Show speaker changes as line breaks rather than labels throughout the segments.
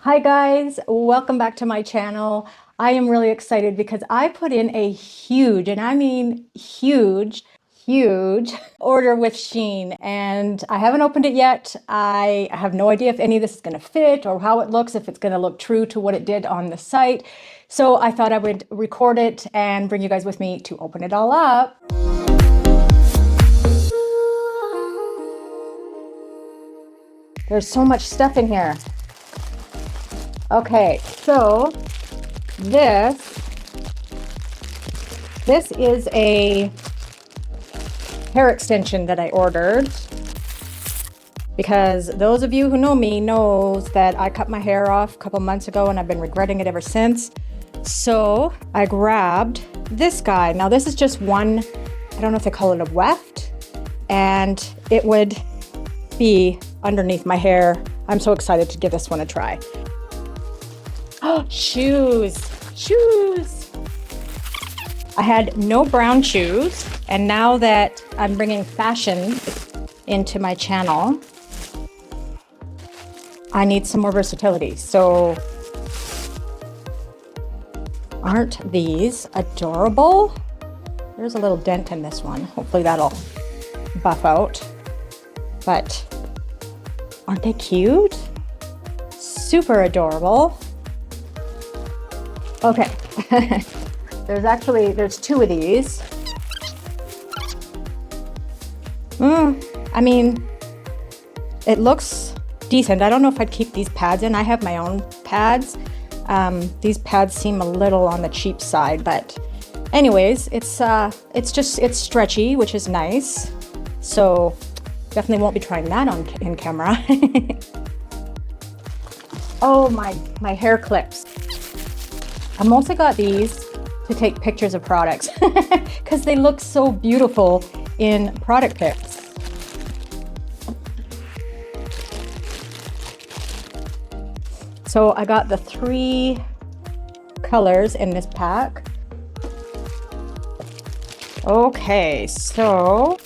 Hi guys, welcome back to my channel. I am really excited because I put in a huge, and I mean huge order with Shein, and I haven't opened it yet. I have no idea if any of this is going to fit or how it looks, if it's going to look true to what it did on the site. So I thought I would record it and bring you guys with me to open it all up. There's so much stuff in here. Okay, so this is a hair extension that I ordered, because those of you who know me knows that I cut my hair off a couple months ago and I've been regretting it ever since. So I grabbed this guy. Now this is just one, I don't know if they call it a weft, and it would be underneath my hair. I'm so excited to give this one a try. Oh, shoes. I had no brown shoes, and now that I'm bringing fashion into my channel, I need some more versatility. So aren't these adorable? There's a little dent in this one. Hopefully that'll buff out. But aren't they cute? Super adorable. Okay, there's two of these. I mean, it looks decent. I don't know if I'd keep these pads in. I have my own pads. These pads seem a little on the cheap side, but anyways, it's stretchy, which is nice. So definitely won't be trying that in camera. Oh, my hair clips. I mostly got these to take pictures of products because they look so beautiful in product pics. So I got the 3 colors in this pack. Okay, so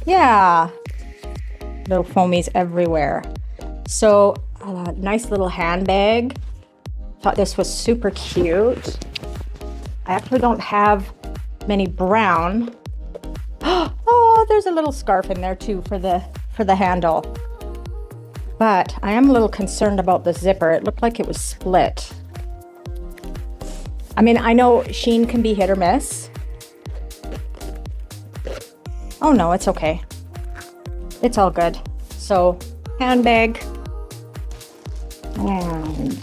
yeah, little foamies everywhere. So nice little handbag. Thought this was super cute. I actually don't have many brown. Oh, there's a little scarf in there too for the handle. But I am a little concerned about the zipper. It looked like it was split. I mean, I know Shein can be hit or miss. Oh no, it's okay. It's all good. So, handbag. And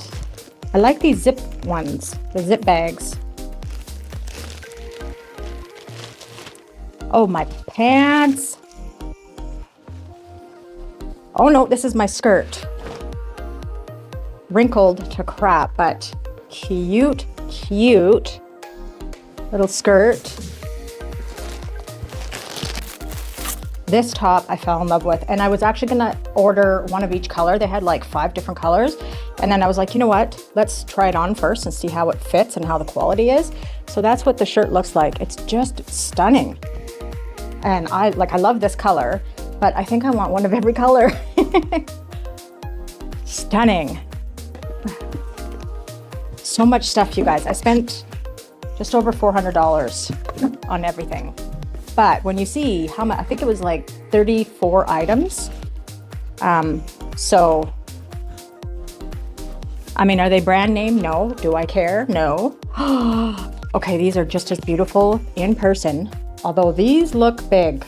I like these zip ones, the zip bags. Oh, my pants. Oh no, this is my skirt. Wrinkled to crap, but cute little skirt. This top I fell in love with, and I was actually gonna order one of each color. They had like 5 different colors, and then I was like, you know what? Let's try it on first and see how it fits and how the quality is. So that's what the shirt looks like. It's just stunning. And I love this color, but I think I want one of every color. Stunning. So much stuff, you guys. I spent just over $400 on everything. But when you see how much, I think it was like 34 items. So, I mean, are they brand name? No. Do I care? No. Okay, these are just as beautiful in person, although these look big.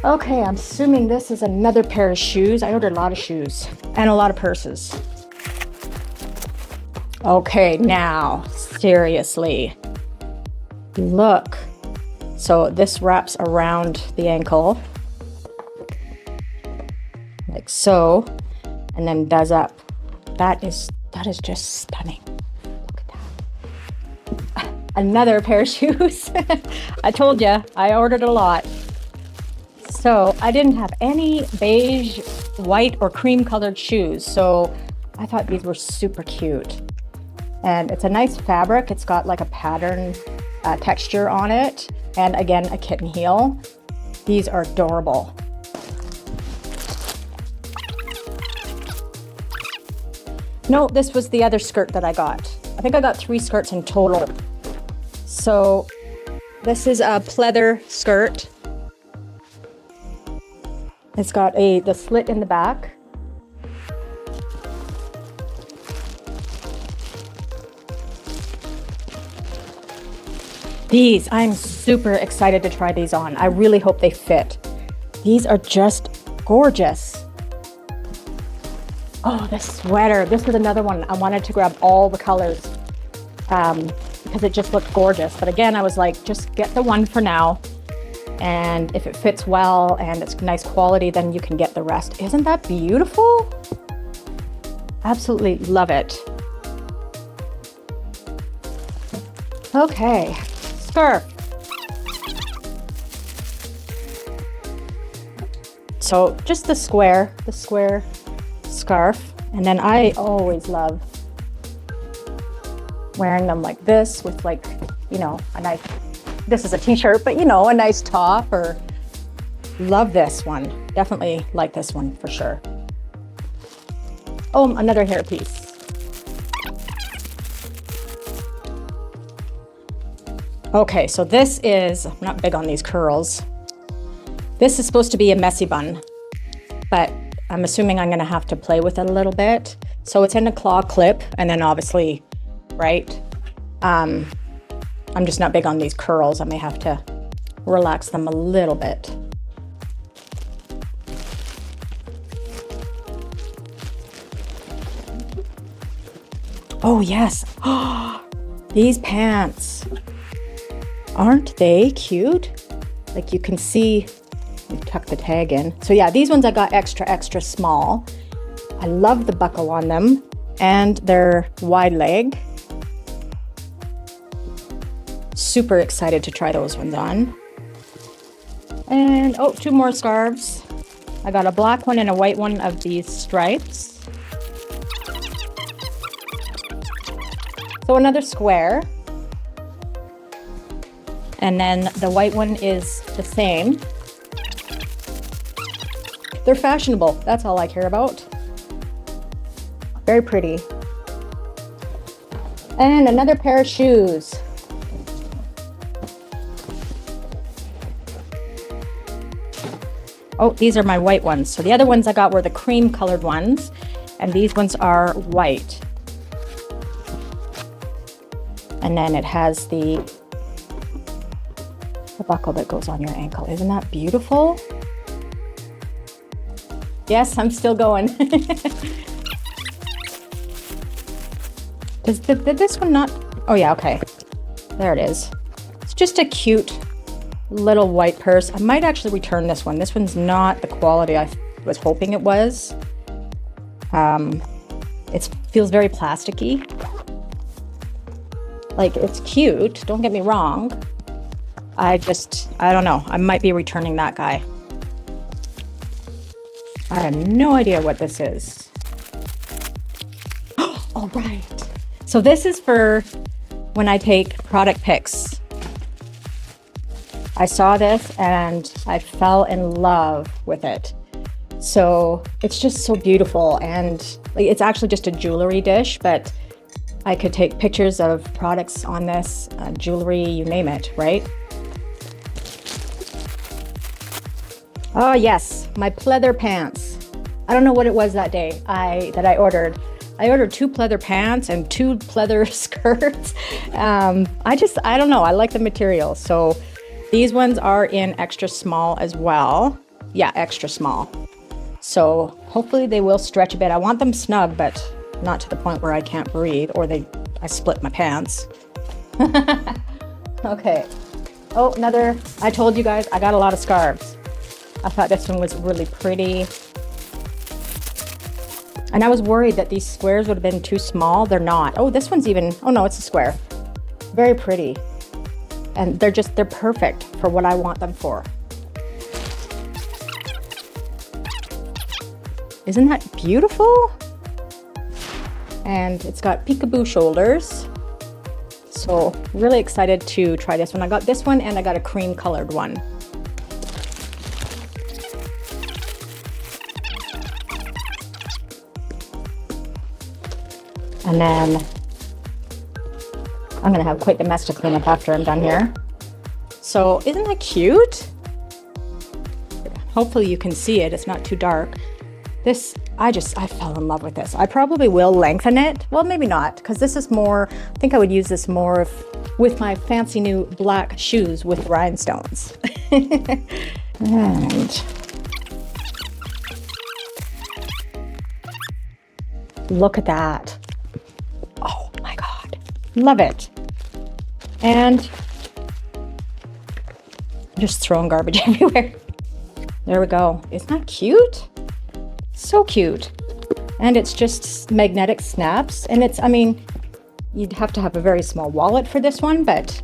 Okay, I'm assuming this is another pair of shoes. I ordered a lot of shoes and a lot of purses. Okay, now, seriously, look. So this wraps around the ankle, like so, and then does up. That is just stunning. Look at that. Another pair of shoes. I told you, I ordered a lot. So I didn't have any beige, white, or cream colored shoes. So I thought these were super cute. And it's a nice fabric. It's got like a pattern texture on it. And again, a kitten heel. These are adorable. No, this was the other skirt that I got. I think I got 3 skirts in total. So this is a pleather skirt. It's got the slit in the back. These, I'm super excited to try these on. I really hope they fit. These are just gorgeous. Oh, this sweater. This was another one. I wanted to grab all the colors because it just looked gorgeous. But again, I was like, just get the one for now. And if it fits well and it's nice quality, then you can get the rest. Isn't that beautiful? Absolutely love it. Okay, scarf. So just the square scarf. And then I always love wearing them like this with, like, you know, a nice, this is a t-shirt, but you know, a nice top. Or love this one. Definitely like this one for sure. Oh, another hairpiece. Okay, so this is, I'm not big on these curls. This is supposed to be a messy bun, but I'm assuming I'm gonna have to play with it a little bit. So it's in a claw clip, and then obviously, right? I'm just not big on these curls. I may have to relax them a little bit. Oh yes, these pants. Aren't they cute? Like, you can see, tuck the tag in. So yeah, these ones I got extra small. I love the buckle on them, and they're wide leg. Super excited to try those ones on. And oh, 2 more scarves. I got a black one and a white one of these stripes. So another square. And then the white one is the same. They're fashionable. That's all I care about. Very pretty. And another pair of shoes. Oh, these are my white ones. So the other ones I got were the cream colored ones, and these ones are white. And then it has the buckle that goes on your ankle. Isn't that beautiful? Yes, I'm still going. Did this one not? Oh yeah, okay. There it is. It's just a cute little white purse. I might actually return this one. This one's not the quality I was hoping it was. It feels very plasticky. Like, it's cute, don't get me wrong. I don't know. I might be returning that guy. I have no idea what this is. Oh, right. So this is for when I take product pics. I saw this and I fell in love with it. So it's just so beautiful, and it's actually just a jewelry dish, but I could take pictures of products on this, jewelry, you name it, right? Oh yes, my pleather pants. I don't know what it was that day that I ordered. I ordered 2 pleather pants and 2 pleather skirts. I don't know, I like the material. So these ones are in extra small as well. Yeah, extra small. So hopefully they will stretch a bit. I want them snug, but not to the point where I can't breathe, or I split my pants. Okay. Oh, I told you guys, I got a lot of scarves. I thought this one was really pretty. And I was worried that these squares would have been too small. They're not. Oh, this one's even, oh no, it's a square. Very pretty. And they're perfect for what I want them for. Isn't that beautiful? And it's got peekaboo shoulders. So really excited to try this one. I got this one and I got a cream colored one. And then I'm gonna have quite the mess to clean up after I'm done here. So isn't that cute? Hopefully you can see it, it's not too dark. This, I fell in love with this. I probably will lengthen it. Well, maybe not, because this is more, I think I would use this more with my fancy new black shoes with rhinestones. And look at that. Oh my God, love it. And just throwing garbage everywhere. There we go. Isn't that cute? So cute. And it's just magnetic snaps. And it's, I mean, you'd have to have a very small wallet for this one, but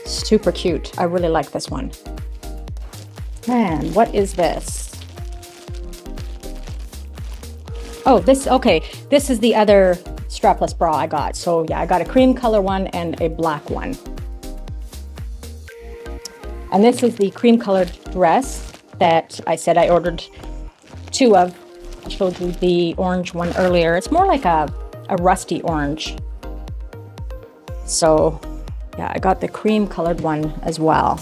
super cute. I really like this one. And what is this? Oh, okay. This is the other strapless bra I got. So yeah, I got a cream color one and a black one. And this is the cream colored dress that I said I ordered 2 of. I showed you the orange one earlier. It's more like a rusty orange. So yeah, I got the cream colored one as well.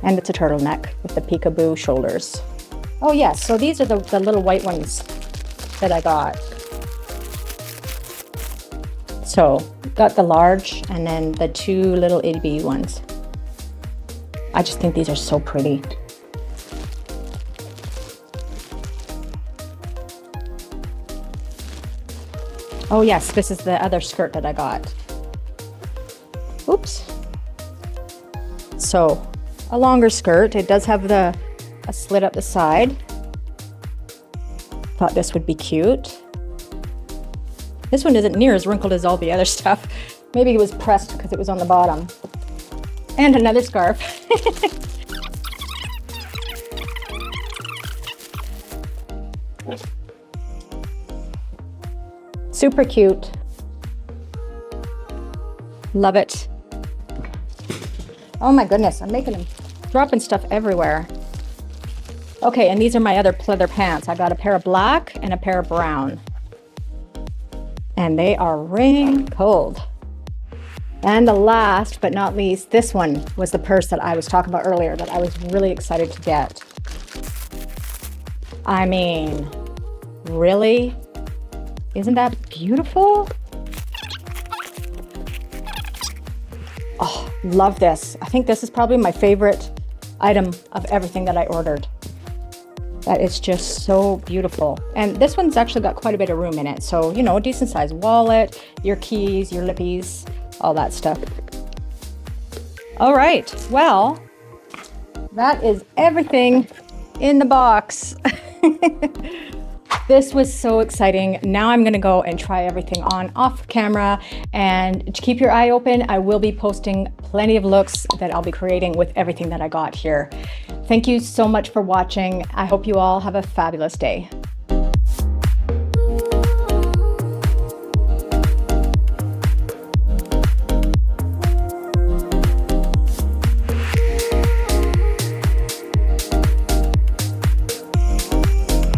And it's a turtleneck with the peekaboo shoulders. Oh yes, so these are the little white ones that I got. So got the large and then the 2 little itty bitty ones. I just think these are so pretty. Oh yes, this is the other skirt that I got. Oops. So a longer skirt. It does have a slit up the side. Thought this would be cute. This one isn't near as wrinkled as all the other stuff. Maybe it was pressed because it was on the bottom. And another scarf. Super cute. Love it. Oh my goodness, I'm dropping stuff everywhere. Okay, and these are my other pleather pants. I got a pair of black and a pair of brown. And they are rain cold. And the last but not least, this one was the purse that I was talking about earlier that I was really excited to get. I mean, really? Isn't that beautiful? Oh, love this. I think this is probably my favorite item of everything that I ordered. That is just so beautiful. And this one's actually got quite a bit of room in it. So, you know, a decent sized wallet, your keys, your lippies, all that stuff. All right, well, that is everything in the box. This was so exciting. Now I'm gonna go and try everything on off camera, and keep your eye open. I will be posting plenty of looks that I'll be creating with everything that I got here. Thank you so much for watching. I hope you all have a fabulous day.